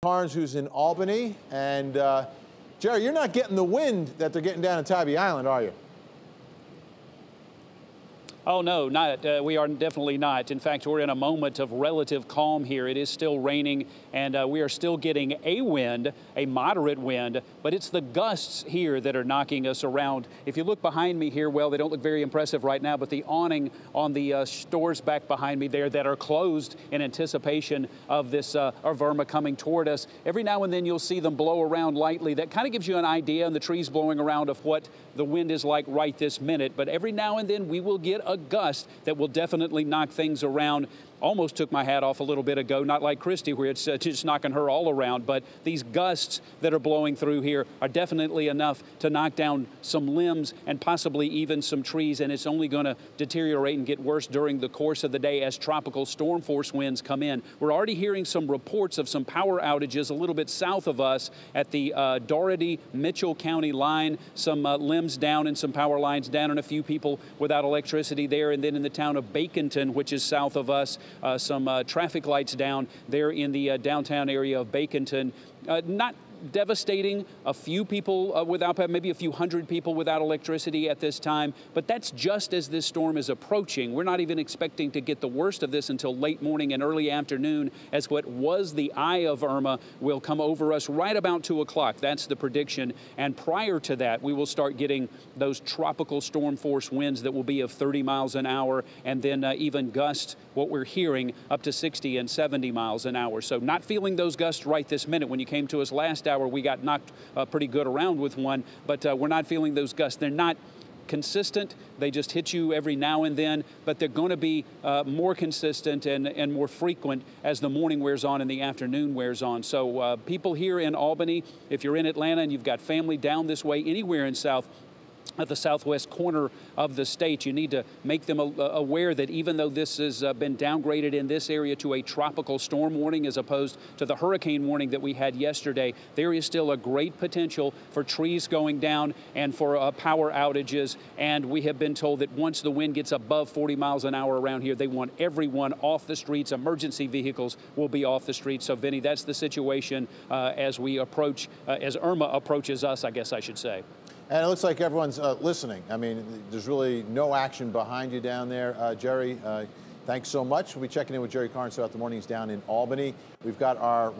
Carnes, who's in Albany. And Jerry, you're not getting the wind that they're getting down in Tybee Island, are you? Oh, no, not. We are definitely not. In fact, we're in a moment of relative calm here. It is still raining, and we are still getting a wind, a moderate wind, but it's the gusts here that are knocking us around. If you look behind me here, well, they don't look very impressive right now, but the awning on the stores back behind me there that are closed in anticipation of this of Irma coming toward us, every now and then you'll see them blow around lightly. That kind of gives you an idea, and the trees blowing around, of what the wind is like right this minute. But every now and then we will get a gust that will definitely knock things around. Almost took my hat off a little bit ago, not like Christy, where it's just knocking her all around, but these gusts that are blowing through here are definitely enough to knock down some limbs and possibly even some trees, and it's only going to deteriorate and get worse during the course of the day as tropical storm force winds come in. We're already hearing some reports of some power outages a little bit south of us at the Doherty-Mitchell County line, some limbs down and some power lines down and a few people without electricity there, and then in the town of Baconton, which is south of us, some traffic lights down there in the downtown area of Baconton. Not devastating, a few people without, maybe a few hundred people without electricity at this time, but that's just as this storm is approaching. We're not even expecting to get the worst of this until late morning and early afternoon, as what was the eye of Irma will come over us right about 2 o'clock. That's the prediction. And prior to that, we will start getting those tropical storm force winds that will be of 30 miles an hour, and then even gusts, what we're hearing, up to 60 and 70 miles an hour. So not feeling those gusts right this minute. When you came to us last hour, we got knocked pretty good around with one, but we're not feeling those gusts. They're not consistent. They just hit you every now and then, but they're going to be more consistent and more frequent as the morning wears on and the afternoon wears on. So people here in Albany, if you're in Atlanta and you've got family down this way, anywhere in at the southwest corner of the state, you need to make them aware that even though this has been downgraded in this area to a tropical storm warning as opposed to the hurricane warning that we had yesterday, there is still a great potential for trees going down and for power outages. And we have been told that once the wind gets above 40 miles an hour around here, they want everyone off the streets. Emergency vehicles will be off the streets. So, Vinny, that's the situation as we approach, as Irma approaches us, I guess I should say. And it looks like everyone's listening. I mean, there's really no action behind you down there. Jerry, thanks so much. We'll be checking in with Jerry Carnes throughout the mornings down in Albany. We've got our